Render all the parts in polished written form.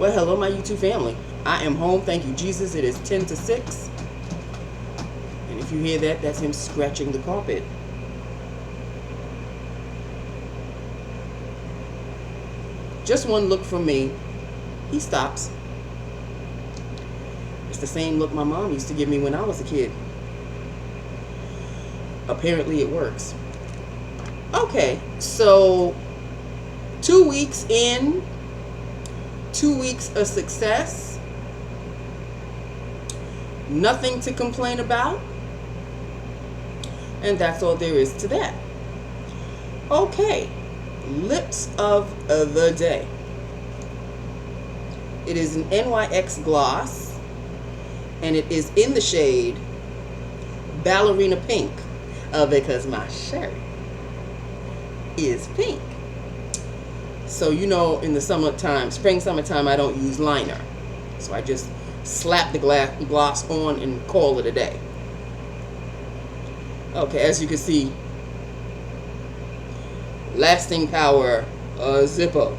Well, hello, my YouTube family. I am home. Thank you, Jesus. It is 10 to 6. And if you hear that, that's him scratching the carpet. Just one look from me. He stops. It's the same look my mom used to give me when I was a kid. Apparently it works. Okay, so 2 weeks in, 2 weeks of success. Nothing to complain about. And that's all there is to that. Okay, lips of the day. It is an NYX gloss, and it is in the shade Ballerina Pink, because my shirt is pink. So you know, in the summertime, summertime, I don't use liner. So I just slap the gloss on and call it a day. Okay, as you can see, lasting power, Zippo.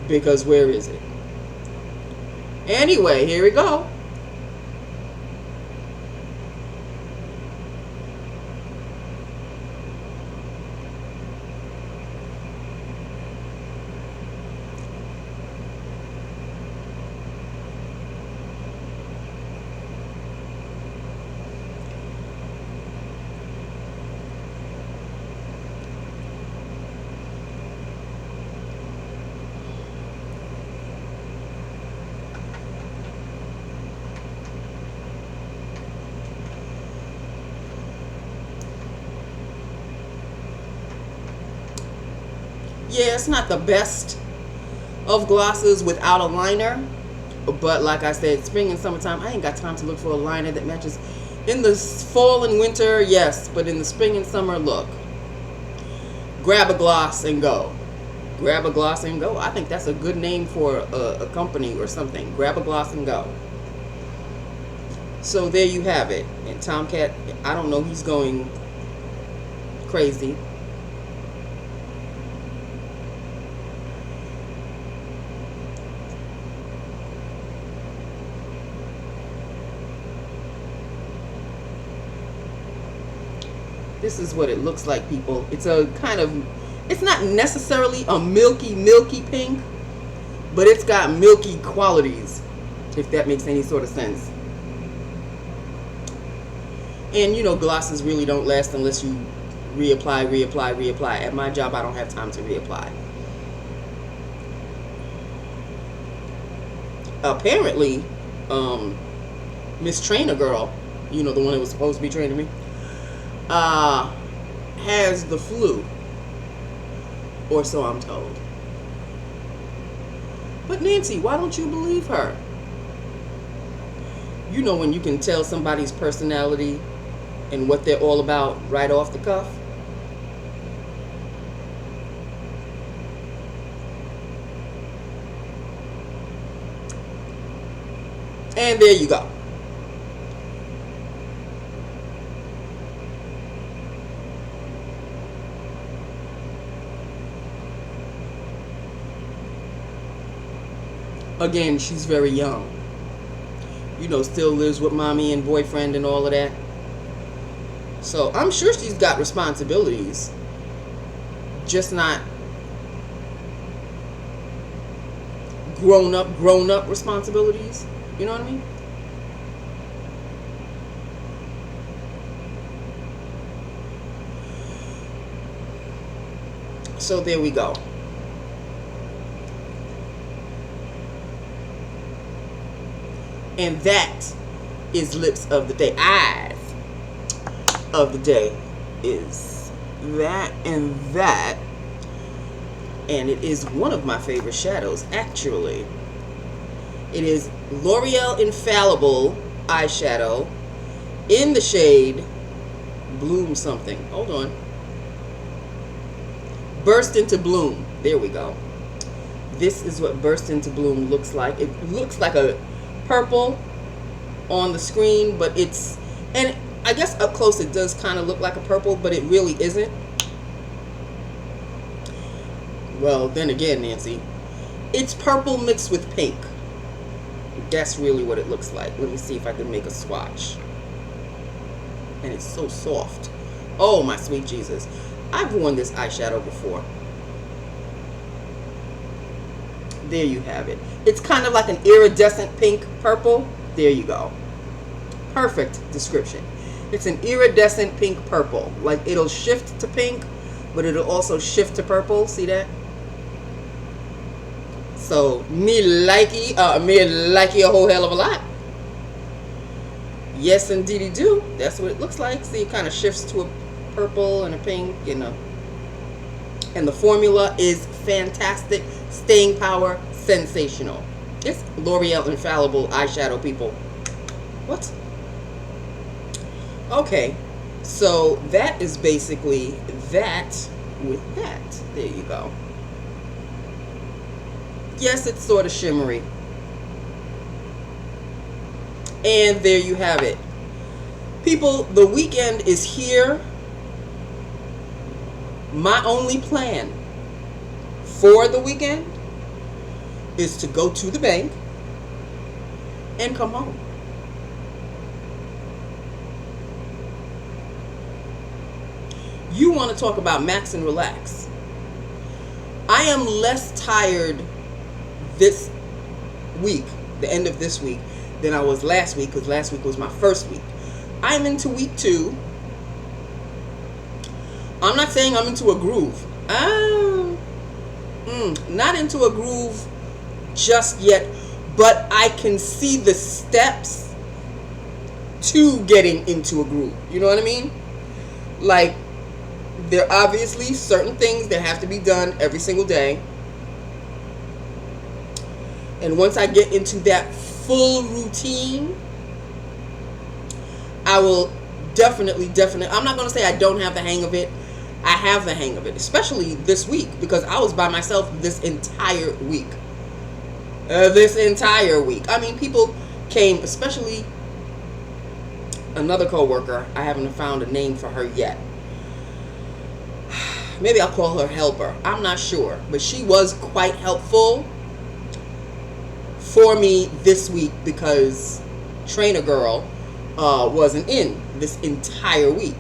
Because where is it? Anyway, here we go. Yeah, it's not the best of glosses without a liner, but like I said, spring and summertime, I ain't got time to look for a liner that matches. In the fall and winter, yes, but in the spring and summer, look, grab a gloss and go. Grab a gloss and go. I think that's a good name for a company or something. Grab a gloss and go. So there you have it. And Tomcat, I don't know, he's going crazy. This is what it looks like, people. It's a kind of, it's not necessarily a milky pink, but it's got milky qualities, if that makes any sort of sense. And you know, glosses really don't last unless you reapply. At my job, I don't have time to reapply. Apparently, Miss Trainer Girl, you know, the one that was supposed to be training me, has the flu, or so I'm told. But Nancy, why don't you believe her? You know, when you can tell somebody's personality and what they're all about right off the cuff. And there you go. Again, she's very young. You know, still lives with mommy and boyfriend and all of that. So I'm sure she's got responsibilities. Just not grown up responsibilities. You know what I mean? So there we go. And that is lips of the day. Eyes of the day is that and that. And it is one of my favorite shadows, actually. It is L'Oreal Infallible eyeshadow in the shade Bloom something. Hold on. Burst into Bloom. There we go. This is what Burst into Bloom looks like. It looks like a purple on the screen, but it's, and I guess up close it does kind of look like a purple, but it really isn't. Well, then again, Nancy, It's purple mixed with pink. That's really what it looks like. Let me see if I can make a swatch. And it's so soft. Oh, my sweet Jesus. I've worn this eyeshadow before. There you have it. It's kind of like an iridescent pink purple. There you go. Perfect description. It's an iridescent pink purple. Like, it'll shift to pink, but it'll also shift to purple. See that? So, me like it a whole hell of a lot. Yes, indeedy do. That's what it looks like. See, it kind of shifts to a purple and a pink, you know. And the formula is fantastic. Staying power, sensational. It's L'Oreal Infallible eyeshadow, people. What? Okay. So, that is basically that with that. There you go. Yes, it's sort of shimmery. And there you have it. People, the weekend is here. My only plan for the weekend is to go to the bank and come home. You want to talk about max and relax. I am less tired this week, the end of this week, than I was last week, because last week was my first week. I'm into week 2. I'm not saying I'm into a groove. Not into a groove just yet, but I can see the steps to getting into a groove. You know what I mean? Like, there are obviously certain things that have to be done every single day. And once I get into that full routine, I will definitely, I'm not going to say I don't have the hang of it. I have the hang of it, especially this week, because I was by myself this entire week. I mean, people came, especially another coworker. I haven't found a name for her yet. Maybe I'll call her helper. I'm not sure. But she was quite helpful for me this week, because Trainer Girl wasn't in this entire week.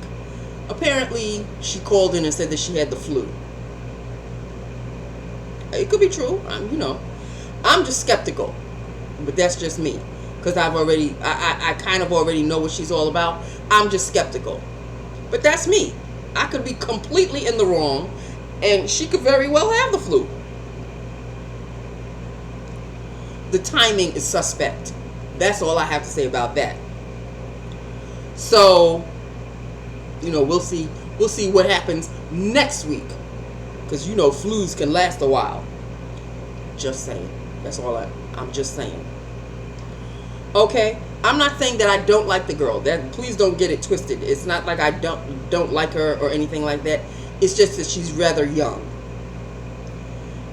Apparently, she called in and said that she had the flu. It could be true. I'm just skeptical. But that's just me. Because I kind of already know what she's all about. I'm just skeptical. But that's me. I could be completely in the wrong, and she could very well have the flu. The timing is suspect. That's all I have to say about that. So, we'll see what happens next week, because flus can last a while. Just saying. That's all I'm just saying. Okay, I'm not saying that I don't like the girl. Please don't get it twisted. It's not like I don't like her or anything like that. It's just that she's rather young.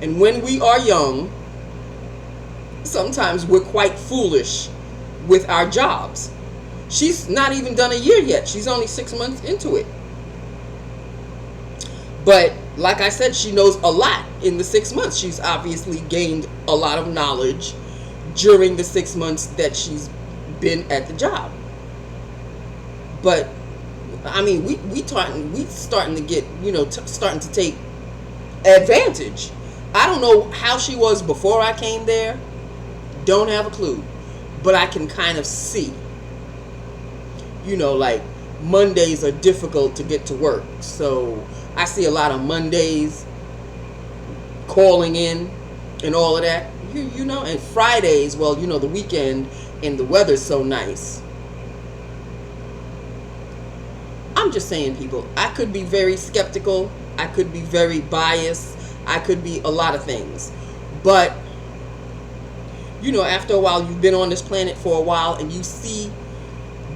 And when we are young, sometimes we're quite foolish with our jobs. She's not even done a year yet. She's only 6 months into it. But like I said, she knows a lot in the 6 months. She's obviously gained a lot of knowledge during the 6 months that she's been at the job. But I mean, we starting to get, starting to take advantage. I don't know how she was before I came there. Don't have a clue. But I can kind of see. Like Mondays are difficult to get to work. So I see a lot of Mondays calling in and all of that. And Fridays, well, the weekend and the weather's so nice. I'm just saying, people, I could be very skeptical. I could be very biased. I could be a lot of things. But, after a while, you've been on this planet for a while, and you see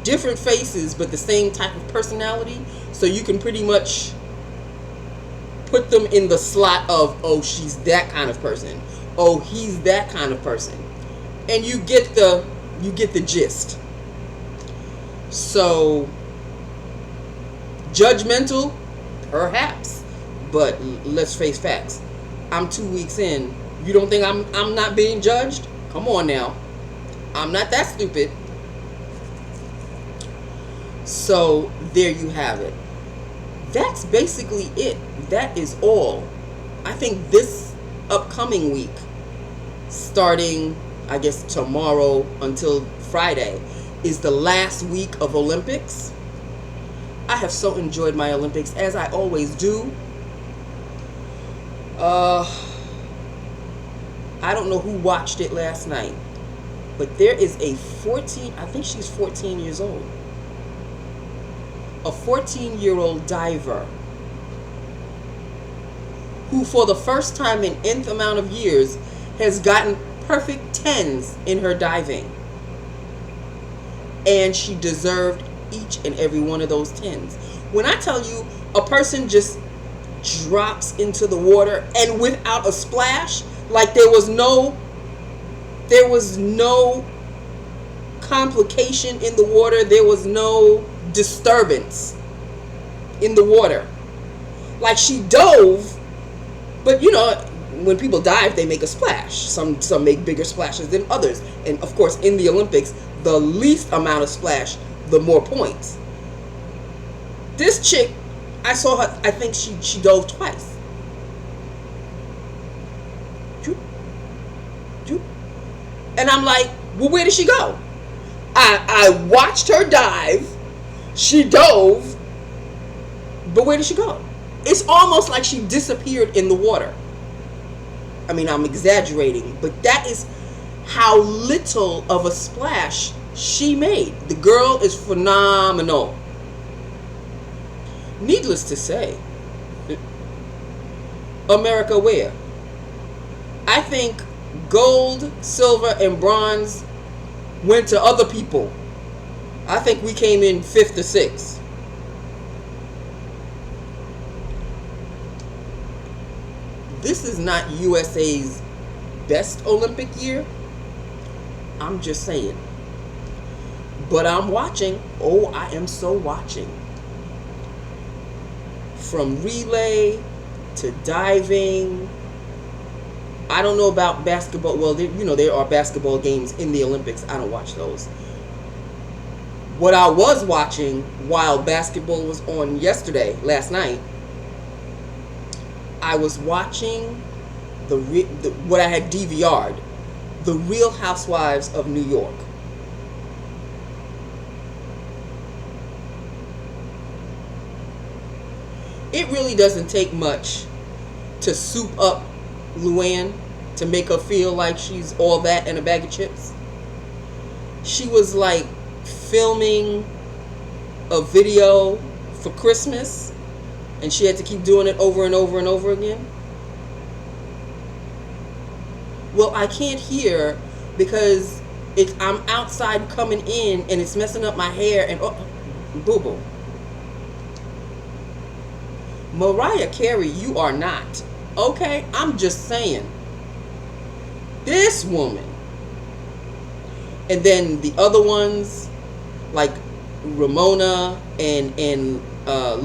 different faces, but the same type of personality. So you can pretty much put them in the slot of, oh, she's that kind of person. Oh, he's that kind of person. And you get the gist. So, judgmental? Perhaps. But let's face facts. I'm 2 weeks in, You don't think I'm not being judged? Come on now. I'm not that stupid. So there you have it. That's basically it. That is all. I think this upcoming week, starting I guess tomorrow until Friday, is the last week of Olympics. I have so enjoyed my Olympics, as I always do. I don't know who watched it last night, but there is a 14, I think she's 14 years old. A 14-year-old diver who for the first time in nth amount of years has gotten perfect 10s in her diving. And she deserved each and every one of those 10s. When I tell you a person just drops into the water and without a splash, like there was no complication in the water, there was no disturbance in the water. Like she dove, but you know, when people dive, they make a splash. Some make bigger splashes than others. And of course, in the Olympics, the least amount of splash, the more points. This chick, I saw her, I think she dove twice. And I'm like, well, where did she go? I watched her dive. She dove. But where did she go? It's almost like she disappeared in the water. I mean, I'm exaggerating, but that is how little of a splash she made. The girl is phenomenal. Needless to say, America where? I think gold, silver, and bronze went to other people. I think we came in 5th or 6th. This is not USA's best Olympic year. I'm just saying. But I'm watching. Oh, I am so watching. From relay to diving. I don't know about basketball. Well, there are basketball games in the Olympics. I don't watch those. What I was watching while basketball was on last night, I was watching what I had DVR'd, The Real Housewives of New York. It really doesn't take much to soup up Luann to make her feel like she's all that and a bag of chips. She was like filming a video for Christmas, and she had to keep doing it over and over and over again. Well, I can't hear because I'm outside coming in and it's messing up my hair and boo-boo. Mariah Carey, you are not. Okay? I'm just saying. This woman. And then the other ones, like Ramona and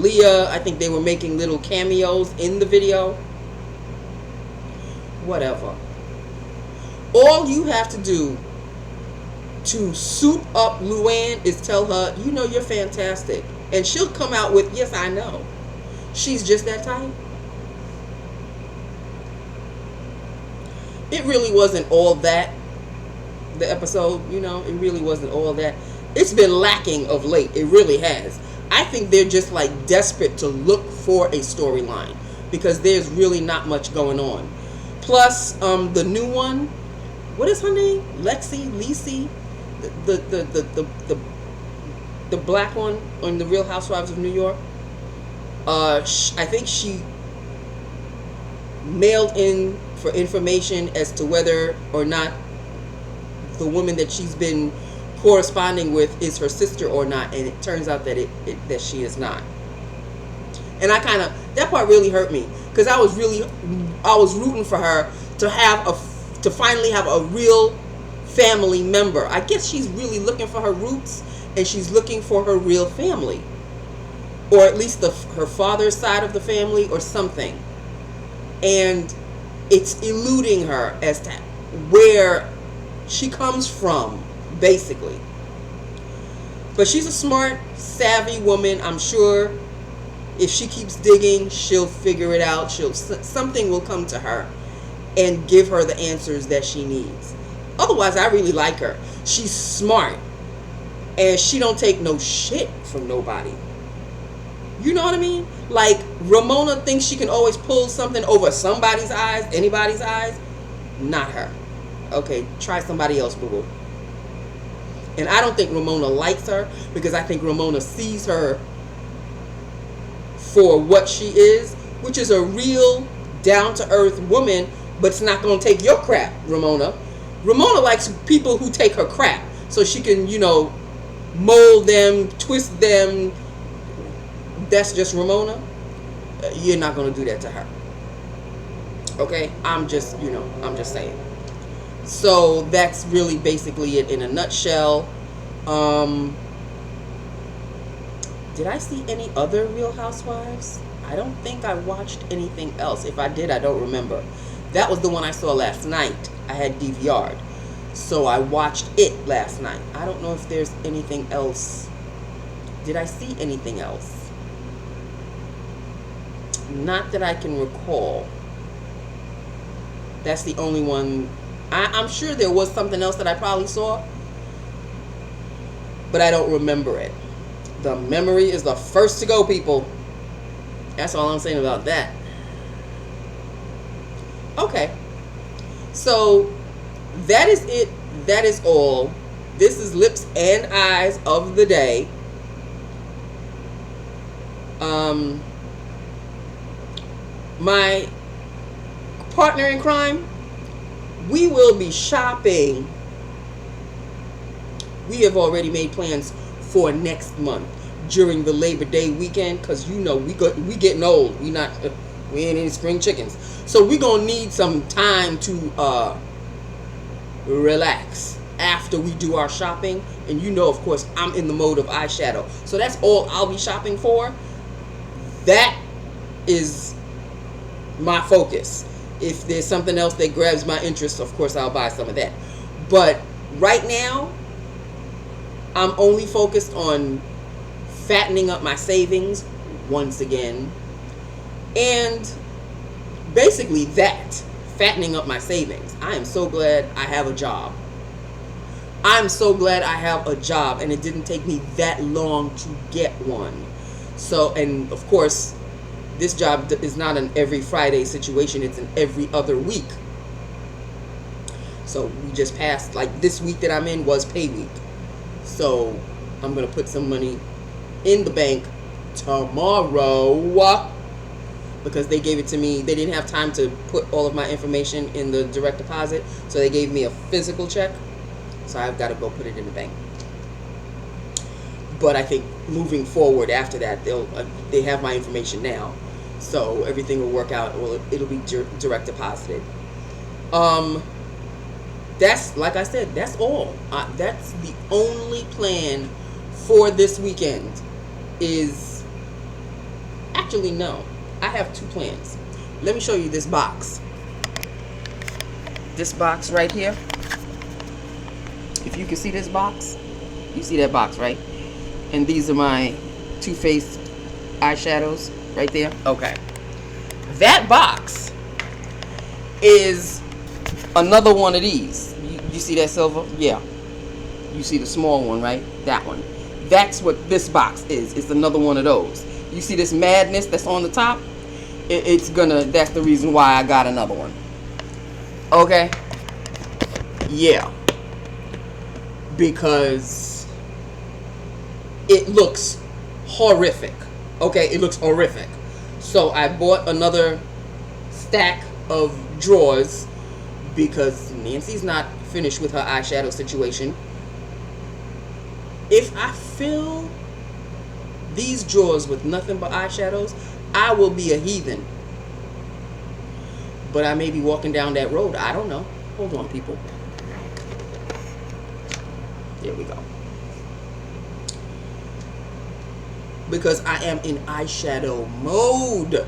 Leah, I think they were making little cameos in the video. Whatever. All you have to do to soup up Luann is tell her, you know, you're fantastic. And she'll come out with, yes, I know. She's just that type. It really wasn't all that, the episode, you know, it really wasn't all that. It's been lacking of late. It really has. I think they're just like desperate to look for a storyline because there's really not much going on. Plus, the new one, what is her name? Lacey, the black one on The Real Housewives of New York. I think she mailed in for information as to whether or not the woman that she's been corresponding with is her sister or not, and it turns out that that she is not. And that part really hurt me because I was rooting for her to finally have a real family member. I guess she's really looking for her roots and she's looking for her real family, or at least her father's side of the family or something. And It's eluding her as to where she comes from, basically. But she's a smart, savvy woman. I'm sure if she keeps digging, she'll figure it out. Something will come to her and give her the answers that she needs. Otherwise, I really like her. She's smart, and she don't take no shit from nobody. You know what I mean? Like, Ramona thinks she can always pull something over somebody's eyes, anybody's eyes. Not her. Okay, try somebody else, boo-boo. And I don't think Ramona likes her, because I think Ramona sees her for what she is, which is a real down-to-earth woman, but it's not going to take your crap, Ramona. Ramona likes people who take her crap, so she can, mold them, twist them. That's just Ramona. You're not going to do that to her. Okay? I'm just saying. So that's really basically it in a nutshell. Did I see any other Real Housewives? I don't think I watched anything else. If I did, I don't remember. That was the one I saw last night. I had DVR'd. So I watched it last night. I don't know if there's anything else. Did I see anything else? Not that I can recall. That's the only one. I'm sure there was something else that I probably saw, but I don't remember it. The memory is the first to go, people. That's all I'm saying about that. Okay. So that is it. That is all. This is Lips and Eyes of the day. My partner in crime, we will be shopping. We have already made plans for next month during the Labor Day weekend, because we getting old. We ain't any spring chickens, so we gonna need some time to relax after we do our shopping. And of course, I'm in the mode of eyeshadow, so that's all I'll be shopping for. That is my focus. If there's something else that grabs my interest, of course I'll buy some of that. But right now, I'm only focused on fattening up my savings once again. And basically that, fattening up my savings. I am so glad I have a job. I'm so glad I have a job, and it didn't take me that long to get one. So, and of course, this job is not an every Friday situation. It's an every other week. So we just passed, like this week that I'm in was pay week. So I'm going to put some money in the bank tomorrow, because they gave it to me. They didn't have time to put all of my information in the direct deposit, so they gave me a physical check. So I've got to go put it in the bank. But I think moving forward after that, they have my information now, so everything will work out. Well, it'll be direct deposited. That's, like I said, that's all. That's the only plan for this weekend. Actually, no, I have two plans. Let me show you this box. This box right here. If you can see this box, you see that box, right? And these are my Too Faced eyeshadows right there. Okay. That box is another one of these. You see that silver? Yeah. You see the small one, right? That one. That's what this box is. It's another one of those. You see this madness that's on the top? That's the reason why I got another one. Okay? Yeah. Because it looks horrific. Okay, it looks horrific. So I bought another stack of drawers because Nancy's not finished with her eyeshadow situation. If I fill these drawers with nothing but eyeshadows, I will be a heathen. But I may be walking down that road. I don't know. Hold on, people. There we go. Because I am in eyeshadow mode.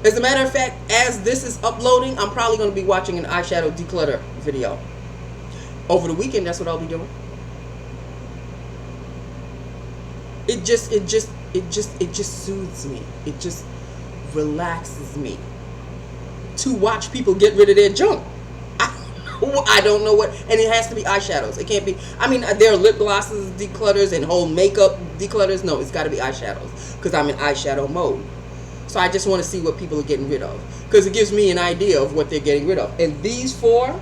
As a matter of fact, as this is uploading, I'm probably going to be watching an eyeshadow declutter video. Over the weekend, that's what I'll be doing. It just soothes me. It just relaxes me to watch people get rid of their junk. I don't know what, and it has to be eyeshadows. It can't be, I mean, there are lip glosses declutters and whole makeup declutters. No, it's got to be eyeshadows because I'm in eyeshadow mode. So I just want to see what people are getting rid of because it gives me an idea of what they're getting rid of. And these four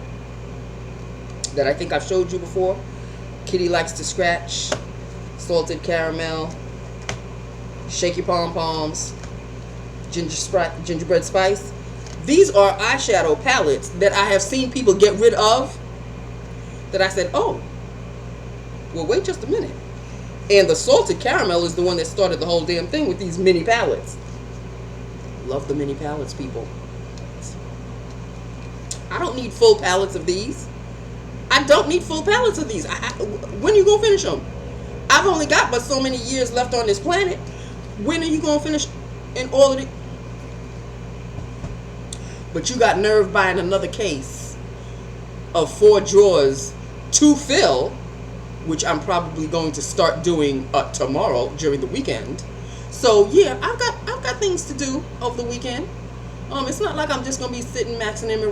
that I think I've showed you before, Kitty Likes to Scratch, Salted Caramel, Shaky Pom Poms, Gingerbread Spice. These are eyeshadow palettes that I have seen people get rid of that I said, oh, well, wait just a minute. And the Salted Caramel is the one that started the whole damn thing with these mini palettes. Love the mini palettes, people. I don't need full palettes of these. I don't need full palettes of these. When are you going to finish them? I've only got but so many years left on this planet. When are you going to finish in all of it? But you got nerve buying another case of 4 drawers to fill, which I'm probably going to start doing tomorrow during the weekend. So yeah, I've got things to do over the weekend. It's not like I'm just gonna be sitting, maxing, and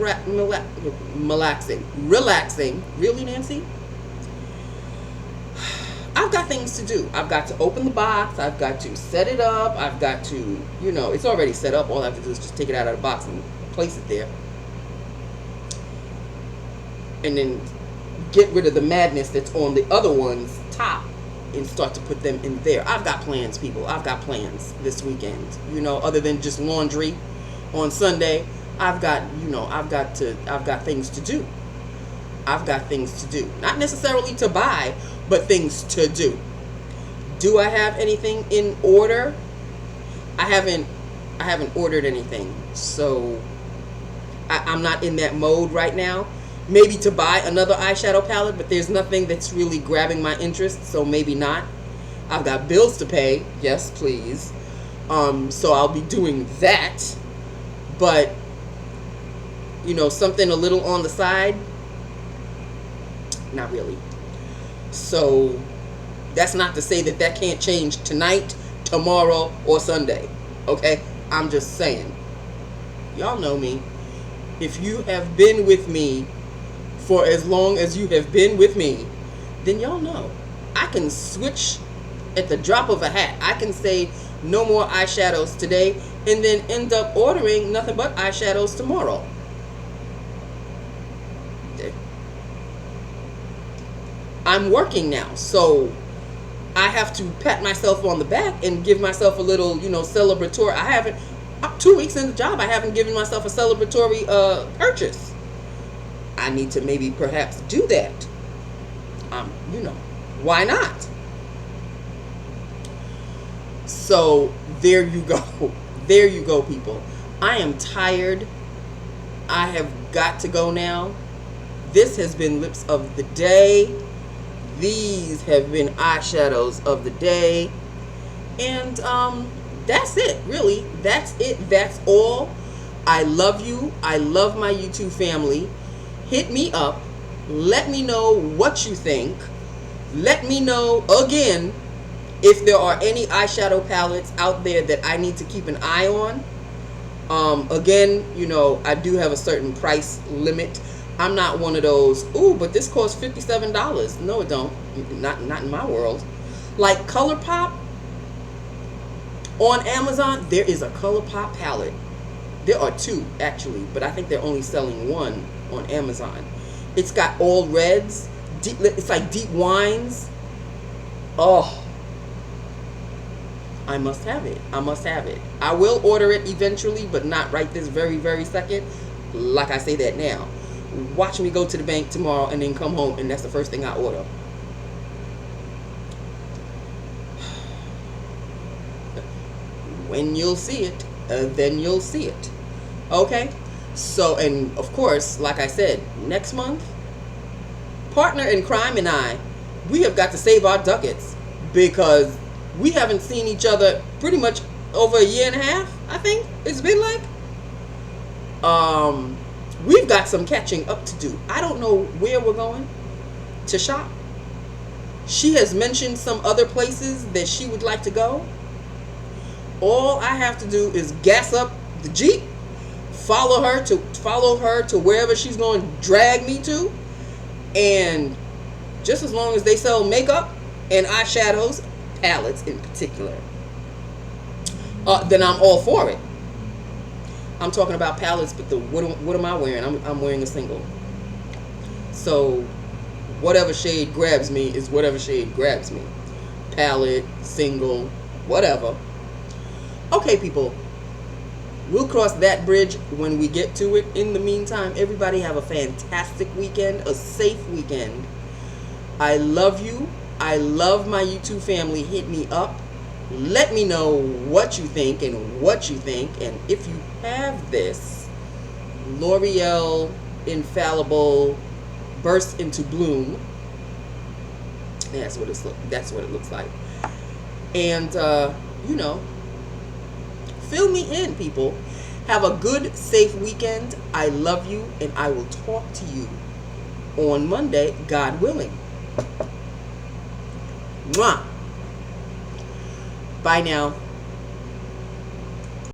relaxing. Really, Nancy? I've got things to do. I've got to open the box. I've got to set it up. I've got to, it's already set up. All I have to do is just take it out of the box and place it there. And then get rid of the madness that's on the other one's top and start to put them in there. I've got plans, people. I've got plans this weekend. Other than just laundry on Sunday, I've got things to do. I've got things to do. Not necessarily to buy, but things to do. Do I have anything in order? I haven't ordered anything. So I'm not in that mode right now. Maybe to buy another eyeshadow palette, but there's nothing that's really grabbing my interest, so maybe not. I've got bills to pay. Yes, please. So I'll be doing that. But, something a little on the side, not really. So that's not to say that can't change tonight, tomorrow, or Sunday. Okay? I'm just saying. Y'all know me. If you have been with me for as long as you have been with me, then y'all know I can switch at the drop of a hat. I can say no more eyeshadows today and then end up ordering nothing but eyeshadows tomorrow. I'm working now, so I have to pat myself on the back and give myself a little, celebratory. I haven't, 2 weeks in the job, I haven't given myself a celebratory purchase. I need to maybe perhaps do that. Why not? So there you go. There you go, people. I am tired. I have got to go now. This has been Lips of the Day. These have been eyeshadows of the day. And that's it, really. That's it. That's all. I love you. I love my YouTube family. Hit me up. Let me know what you think. Let me know, again, if there are any eyeshadow palettes out there that I need to keep an eye on. Again, I do have a certain price limit. I'm not one of those, ooh, but this costs $57. No, it don't. Not in my world. Like ColourPop on Amazon, there is a ColourPop palette. There are 2, actually, but I think they're only selling 1 on Amazon. It's got all reds. It's like deep wines. Oh, I must have it. I must have it. I will order it eventually, but not right this very, very second. Like I say that now. Watch me go to the bank tomorrow and then come home, and that's the first thing I order. When you'll see it, then you'll see it. Okay? So, and of course, like I said, next month, partner in crime and I, we have got to save our ducats because we haven't seen each other pretty much over a year and a half, I think it's been like. We've got some catching up to do. I don't know where we're going to shop. She has mentioned some other places that she would like to go. All I have to do is gas up the Jeep, follow her to wherever she's going to drag me to, and just as long as they sell makeup and eyeshadows, palettes in particular, then I'm all for it. I'm talking about palettes, but what am I wearing? I'm wearing a single. So whatever shade grabs me is whatever shade grabs me. Palette, single, whatever. Okay, people. We'll cross that bridge when we get to it. In the meantime, everybody have a fantastic weekend, a safe weekend. I love you. I love my YouTube family. Hit me up. Let me know what you think and what you think. And if you have this L'Oreal Infallible Burst into Bloom, that's what it looks like. And you know, fill me in, people. Have a good, safe weekend. I love you, and I will talk to you on Monday, God willing. Mwah. Bye now.